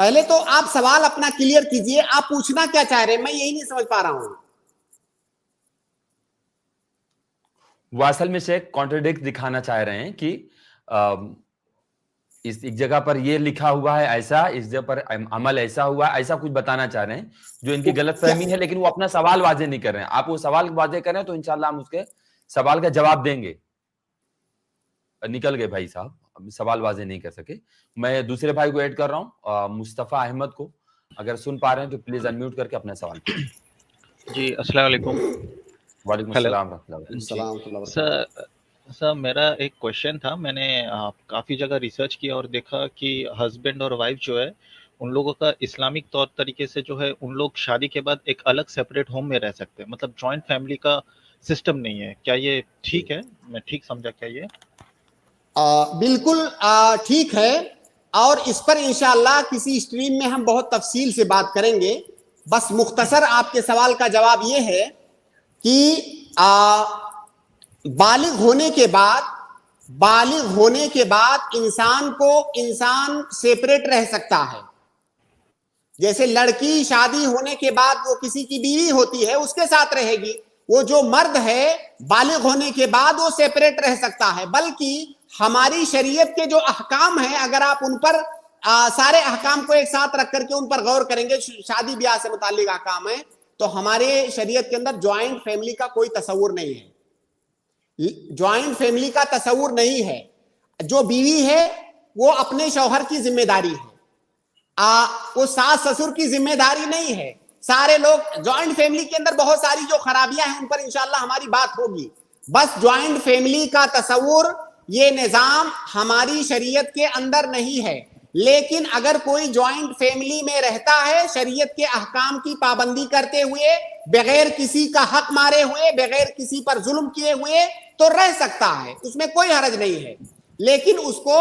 پہلے تو آپ سوال اپنا کلیئر کیجئے, آپ پوچھنا کیا چاہ رہے ہیں, میں یہی نہیں سمجھ پا رہا ہوں. وہ اصل میں شیخ کانٹرڈکٹ دکھانا چاہ رہے ہیں کہ اس ایک جگہ پر یہ لکھا ہوا ہے ایسا, اس جگہ پر عمل ایسا ہوا ہے, ایسا کچھ بتانا چاہ رہے ہیں جو ان کی غلط فہمی ہے, لیکن وہ اپنا سوال واضح نہیں کر رہے ہیں. آپ وہ سوال واضح کریں تو انشاءاللہ ہم اس کے سوال کا جواب دیں گے. نکل گئے بھائی صاحب, سوال واضح نہیں کر سکے. میں دوسرے بھائی کو ایڈ کر رہا ہوں, مصطفیٰ احمد کو. اگر سن پا رہے ہیں تو پلیز انمیوٹ کر کے اپنا سوال کریں. جی السلام علیکم. وعلیکم السلام ورحمۃ اللہ وبرکاتہ. سر میرا ایک کوشچن تھا. میں نے کافی جگہ ریسرچ کیا اور دیکھا کہ ہسبینڈ اور وائف جو ہے ان لوگوں کا اسلامک طور طریقے سے جو ہے ان لوگ شادی کے بعد ایک الگ سیپریٹ ہوم میں رہ سکتے ہیں, مطلب جوائنٹ فیملی کا سسٹم نہیں ہے. کیا یہ ٹھیک ہے؟ میں ٹھیک سمجھا کیا یہ؟ بالکل ٹھیک ہے, اور اس پر انشاءاللہ کسی اسٹریم میں ہم بہت تفصیل سے بات کریں گے. بس مختصر آپ کے سوال کا جواب یہ ہے کہ بالغ ہونے کے بعد انسان سیپریٹ رہ سکتا ہے. جیسے لڑکی شادی ہونے کے بعد وہ کسی کی بیوی ہوتی ہے, اس کے ساتھ رہے گی. وہ جو مرد ہے بالغ ہونے کے بعد وہ سیپریٹ رہ سکتا ہے. بلکہ ہماری شریعت کے جو احکام ہیں, اگر آپ ان پر سارے احکام کو ایک ساتھ رکھ کر کے ان پر غور کریں گے, شادی بیاہ سے متعلق احکام ہیں, تو ہمارے شریعت کے اندر جوائنٹ فیملی کا کوئی تصور نہیں ہے. جوائنٹ فیملی کا تصور نہیں ہے. جو بیوی ہے وہ اپنے شوہر کی ذمہ داری ہے, وہ ساس سسر کی ذمہ داری نہیں ہے. سارے لوگ جوائنٹ فیملی کے اندر بہت ساری جو خرابیاں ہیں ان پر انشاءاللہ ہماری بات ہوگی. بس جوائنٹ فیملی کا تصور, یہ نظام ہماری شریعت کے اندر نہیں ہے. لیکن اگر کوئی جوائنٹ فیملی میں رہتا ہے شریعت کے احکام کی پابندی کرتے ہوئے, بغیر کسی کا حق مارے ہوئے, بغیر کسی پر ظلم کیے ہوئے, تو رہ سکتا ہے, اس میں کوئی حرج نہیں ہے. لیکن اس کو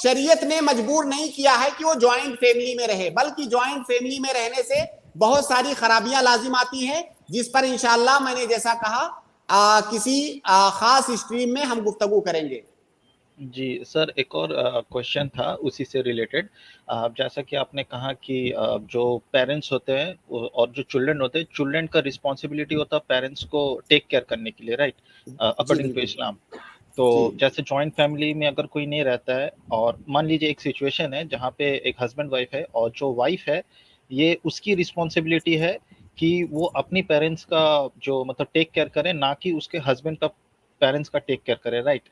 شریعت نے مجبور نہیں کیا ہے کہ وہ جوائنٹ فیملی میں رہے, بلکہ جوائنٹ فیملی میں رہنے سے بہت ساری خرابیاں لازم آتی ہیں, جس پر انشاءاللہ میں نے جیسا کہا کسی خاص اسٹریم میں ہم گفتگو کریں گے. جی سر, ایک اور کوشچن تھا اسی سے ریلیٹڈ. جیسا کہ آپ نے کہا کہ جو پیرنٹس ہوتے ہیں اور جو چلڈرن ہوتے ہیں, چلڈرن کا رسپانسبلٹی ہوتا ہے پیرنٹس کو ٹیک کیئر کرنے کے لیے, رائٹ, اکارڈنگ ٹو اسلام. تو جیسے جوائنٹ فیملی میں اگر کوئی نہیں رہتا ہے, اور مان لیجیے ایک سچویشن ہے جہاں پہ ایک ہسبینڈ وائف ہے, اور جو وائف ہے یہ اس کی رسپانسبلٹی ہے کہ وہ اپنی پیرنٹس کا جو مطلب ٹیک کیئر کرے, نہ کہ اس کے ہسبینڈ کا پیرنٹس کا ٹیک کیئر کرے, رائٹ.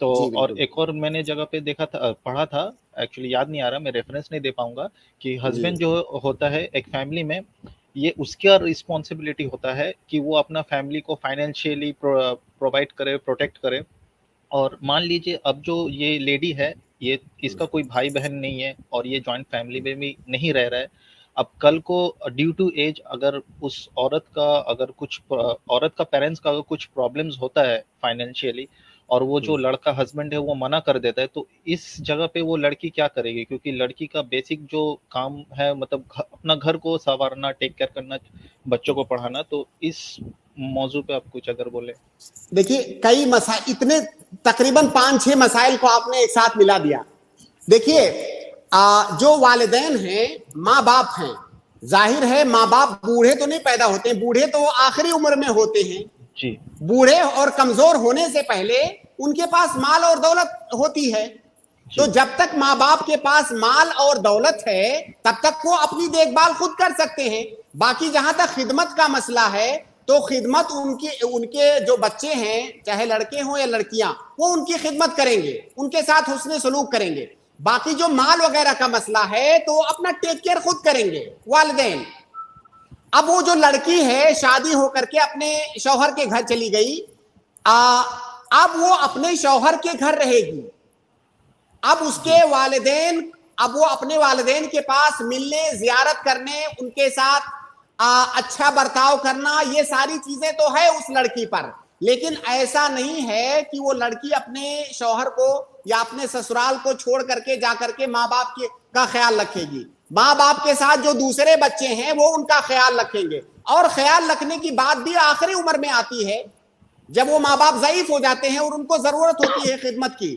تو اور ایک اور میں نے جگہ پہ دیکھا تھا, پڑھا تھا, ایکچولی یاد نہیں آ رہا, میں ریفرنس نہیں دے پاؤں گا, کہ ہسبینڈ جو ہوتا ہے ایک فیملی میں, یہ اس کا رسپانسبلٹی ہوتا ہے کہ وہ اپنا فیملی کو فائنینشیلی پرووائڈ کرے, پروٹیکٹ کرے. اور مان لیجیے اب جو یہ لیڈی ہے, یہ اس کا کوئی بھائی بہن نہیں ہے, اور یہ جوائنٹ فیملی میں بھی نہیں رہ رہا ہے. اب کل کو ڈیو ٹو ایج اگر اس عورت کا پیرنٹس کا اگر کچھ پرابلمز ہوتا ہے فائنینشیلی, اور وہ جو لڑکا ہسبینڈ ہے وہ منع کر دیتا ہے, تو اس جگہ پہ وہ لڑکی کیا کرے گی؟ کیونکہ لڑکی کا بیسک جو کام ہے مطلب اپنا گھر کو سنوارنا, ٹیک کیئر کرنا, بچوں کو پڑھانا. تو اس موضوع پہ آپ کچھ اگر بولیں. دیکھیے کئی مسائل, اتنے تقریباً 5-6 مسائل کو آپ نے ایک ساتھ ملا دیا. دیکھیے جو والدین ہیں ماں باپ ہیں, ظاہر ہے ماں باپ بوڑھے تو نہیں پیدا ہوتے ہیں, بوڑھے تو وہ آخری عمر میں ہوتے ہیں. جی, بوڑھے اور کمزور ہونے سے پہلے ان کے پاس مال اور دولت ہوتی ہے. تو جب تک ماں باپ کے پاس مال اور دولت ہے تب تک وہ اپنی دیکھ بھال خود کر سکتے ہیں. باقی جہاں تک خدمت کا مسئلہ ہے تو خدمت ان کے جو بچے ہیں, چاہے لڑکے ہوں یا لڑکیاں, وہ ان کی خدمت کریں گے, ان کے ساتھ حسن سلوک کریں گے. باقی جو مال وغیرہ کا مسئلہ ہے تو وہ اپنا ٹیک کیئر خود کریں گے والدین. اب وہ جو لڑکی ہے شادی ہو کر کے اپنے شوہر کے گھر چلی گئی, اب وہ اپنے شوہر کے گھر رہے گی. اب اس کے والدین, اب وہ اپنے والدین کے پاس ملنے, زیارت کرنے, ان کے ساتھ اچھا برتاؤ کرنا, یہ ساری چیزیں تو ہے اس لڑکی پر. لیکن ایسا نہیں ہے کہ وہ لڑکی اپنے شوہر کو یا اپنے سسرال کو چھوڑ کر کے جا کر کے ماں باپ کا خیال رکھے گی. ماں باپ کے ساتھ جو دوسرے بچے ہیں وہ ان کا خیال رکھیں گے. اور خیال رکھنے کی بات بھی آخری عمر میں آتی ہے, جب وہ ماں باپ ضعیف ہو جاتے ہیں اور ان کو ضرورت ہوتی ہے خدمت کی.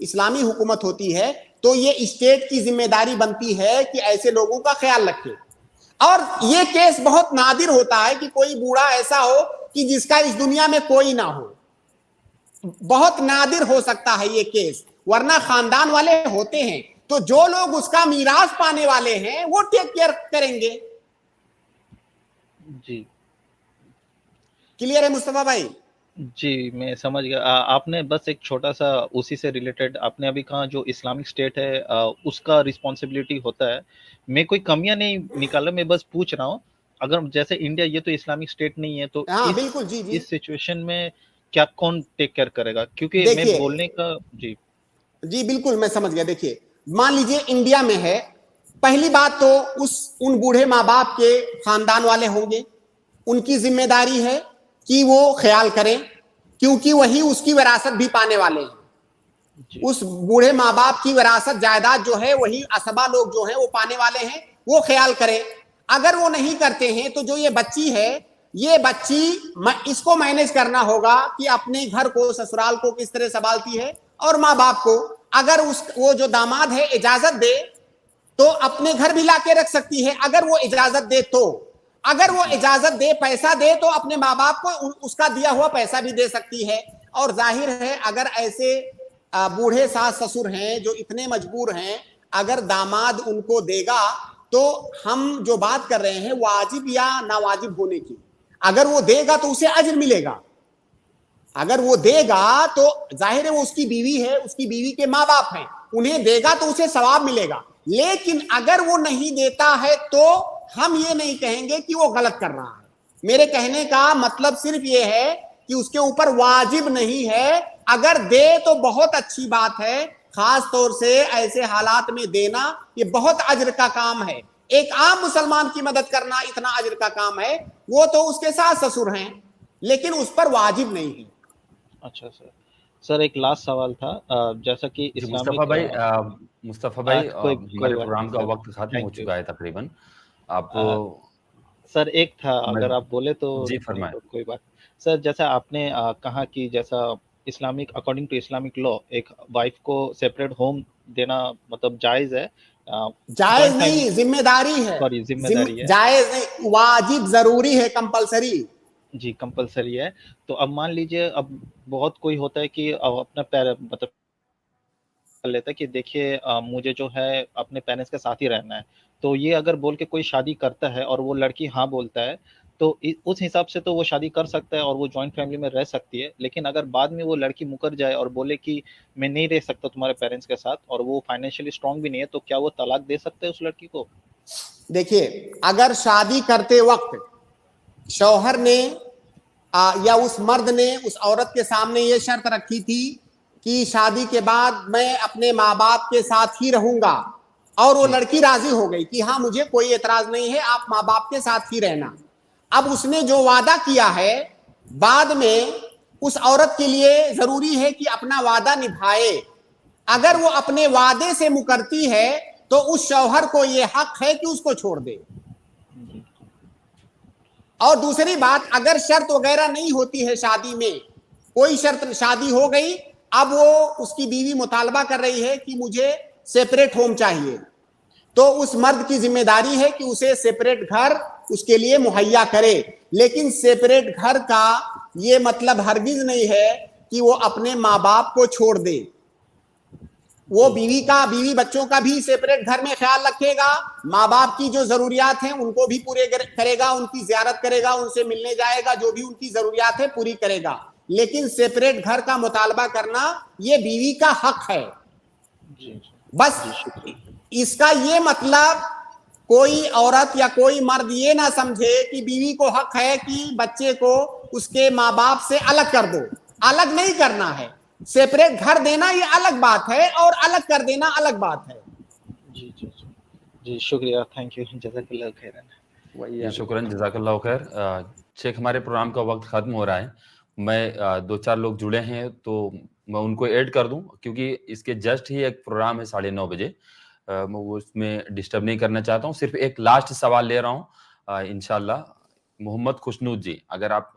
اسلامی حکومت ہوتی ہے تو یہ اسٹیٹ کی ذمہ داری بنتی ہے کہ ایسے لوگوں کا خیال رکھے. اور یہ کیس بہت نادر ہوتا ہے کہ کوئی بوڑھا ایسا ہو کہ جس کا اس دنیا میں کوئی نہ ہو, بہت نادر ہو سکتا ہے یہ کیس, ورنہ خاندان والے ہوتے ہیں تو جو لوگ اس کا میراث پانے والے ہیں وہ ٹیک کیئر کریں گے. جی کلیئر ہے مصطفیٰ بھائی؟ جی میں سمجھ گیا. آپ نے بس ایک چھوٹا سا اسی سے ریلیٹڈ آپ نے ابھی کہا جو اسلامک اسٹیٹ ہے اس کا رسپانسبلٹی ہوتا ہے. میں کوئی کمیاں نہیں نکالا, میں بس پوچھ رہا ہوں اگر جیسے انڈیا یہ تو اسلامک اسٹیٹ نہیں ہے تو ہاں بالکل, جی جی اس سچویشن میں کیا کون ٹیک کیئر کرے گا؟ کیونکہ میں دیکھیے بولنے کا جی جی بالکل میں سمجھ گیا. دیکھیے مان لیجئے انڈیا میں ہے, پہلی بات تو ان بوڑھے ماں باپ کے خاندان والے ہوں گے, ان کی ذمہ داری ہے کہ وہ خیال کریں کیونکہ وہی اس کی وراثت بھی پانے والے ہیں. جی اس بوڑھے ماں باپ کی وراثت جائیداد جو ہے وہی اسبا لوگ جو ہیں وہ پانے والے ہیں, وہ خیال کریں. اگر وہ نہیں کرتے ہیں تو جو یہ بچی ہے, یہ بچی اس کو مینج کرنا ہوگا کہ اپنے گھر کو سسرال کو کس طرح سنبھالتی ہے, اور ماں باپ کو اگر وہ جو داماد ہے اجازت دے تو اپنے گھر بھی لا کے رکھ سکتی ہے, اگر وہ اجازت دے تو. اگر وہ اجازت دے, پیسہ دے تو اپنے ماں باپ کو اس کا دیا ہوا پیسہ بھی دے سکتی ہے. اور ظاہر ہے اگر ایسے بوڑھے ساس سسر ہیں جو اتنے مجبور ہیں, اگر داماد ان کو دے گا تو ہم جو بات کر رہے ہیں واجب یا ناواجب ہونے کی, اگر وہ دے گا تو اسے اجر ملے گا. اگر وہ دے گا تو ظاہر ہے وہ اس کی بیوی ہے, اس کی بیوی کے ماں باپ ہیں, انہیں دے گا تو اسے ثواب ملے گا. لیکن اگر وہ نہیں دیتا ہے تو ہم یہ نہیں کہیں گے کہ وہ غلط کر رہا ہے. میرے کہنے کا مطلب صرف یہ ہے کہ اس کے اوپر واجب نہیں ہے, اگر دے تو بہت اچھی بات ہے, خاص طور سے ایسے حالات میں دینا یہ بہت اجر کا کام ہے. ایک عام مسلمان کی مدد کرنا اتنا اجر کا کام ہے, وہ تو اس کے ساس سسر ہیں لیکن اس پر واجب نہیں ہے. اچھا سر ایک لاسٹ سوال تھا, جیسا کہ مصطفیٰ بھائی ہمارے پروگرام کا وقت ختم ہو چکا ہے تقریباً. آپ سر ایک تھا اگر آپ بولے تو جی فرمائیں. کوئی بات. سر جیسا آپ نے کہا کہ جیسا Islamic according to Islamic law ایک وائف کو سیپریٹ ہوم دینا مطلب جائز ہے, جائز نہیں, ذمہ داری ہے. سوری ذمہ داری ہے, جائز نہیں, واجب ضروری ہے, کمپلسری. جی کمپلسری ہے. تو اب مان لیجئے اب بہت کوئی ہوتا ہے کہ اپنا مطلب کر لیتا ہے کہ دیکھیے مجھے جو ہے اپنے پیرنٹس کے ساتھ ہی رہنا ہے, تو یہ اگر بول کے کوئی شادی کرتا ہے اور وہ لڑکی ہاں بولتا ہے تو اس حساب سے تو وہ شادی کر سکتا ہے اور وہ جوائنٹ فیملی میں رہ سکتی ہے. لیکن اگر بعد میں وہ لڑکی مکر جائے اور بولے کہ میں نہیں رہ سکتا تمہارے پیرنٹس کے ساتھ اور وہ فائنینشلی اسٹرانگ بھی نہیں ہے, تو کیا وہ طلاق دے سکتے ہیں اس لڑکی کو؟ دیکھیے اگر شادی کرتے وقت شوہر نے یا اس مرد نے اس عورت کے سامنے یہ شرط رکھی تھی کہ شادی کے بعد میں اپنے ماں باپ کے ساتھ ہی رہوں گا, اور وہ لڑکی راضی ہو گئی کہ ہاں مجھے کوئی اعتراض نہیں ہے, آپ ماں باپ کے ساتھ ہی رہنا. اب اس نے جو وعدہ کیا ہے بعد میں اس عورت کے لیے ضروری ہے کہ اپنا وعدہ نبھائے. اگر وہ اپنے وعدے سے مکرتی ہے تو اس شوہر کو یہ حق ہے کہ اس کو چھوڑ دے. اور دوسری بات, اگر شرط وغیرہ نہیں ہوتی ہے شادی میں, کوئی شرط, شادی ہو گئی, اب وہ اس کی بیوی مطالبہ کر رہی ہے کہ مجھے سیپریٹ ہوم چاہیے, تو اس مرد کی ذمہ داری ہے کہ اسے سیپریٹ گھر اس کے لیے مہیا کرے. لیکن سیپریٹ گھر کا یہ مطلب ہرگز نہیں ہے کہ وہ اپنے ماں باپ کو چھوڑ دے. وہ بیوی بچوں کا بھی سیپریٹ گھر میں خیال رکھے گا, ماں باپ کی جو ضروریات ہیں ان کو بھی پورے کرے گا, ان کی زیارت کرے گا, ان سے ملنے جائے گا, جو بھی ان کی ضروریات ہے پوری کرے گا. لیکن سیپریٹ گھر کا مطالبہ کرنا یہ بیوی کا حق ہے. بس اس کا یہ مطلب کوئی عورت یا کوئی مرد یہ نہ سمجھے کہ بیوی کو حق ہے کہ بچے کو اس کے ماں باپ سے الگ کر دو. الگ نہیں کرنا ہے, سیپریٹ گھر دینا یہ الگ بات ہے اور الگ کر دینا الگ بات ہے. جی جی جی شکریہ, تھینک یو, جزاک اللہ خیر. شکراً, جزاک اللہ خیر. شیخ ہمارے پروگرام کا وقت ختم ہو رہا ہے, میں 2-4 لوگ جڑے ہیں تو میں ان کو ایڈ کر دوں کیونکہ اس کے جسٹ ہی ایک پروگرام ہے 9:30 بجے, میں وہ اس میں ڈسٹرب نہیں کرنا چاہتا ہوں. صرف ایک لاسٹ سوال لے رہا ہوں انشاءاللہ. محمد خوشنود جی, اگر آپ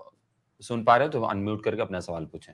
سن پا رہے ہیں تو ان میوٹ کر کے اپنا سوال پوچھیں.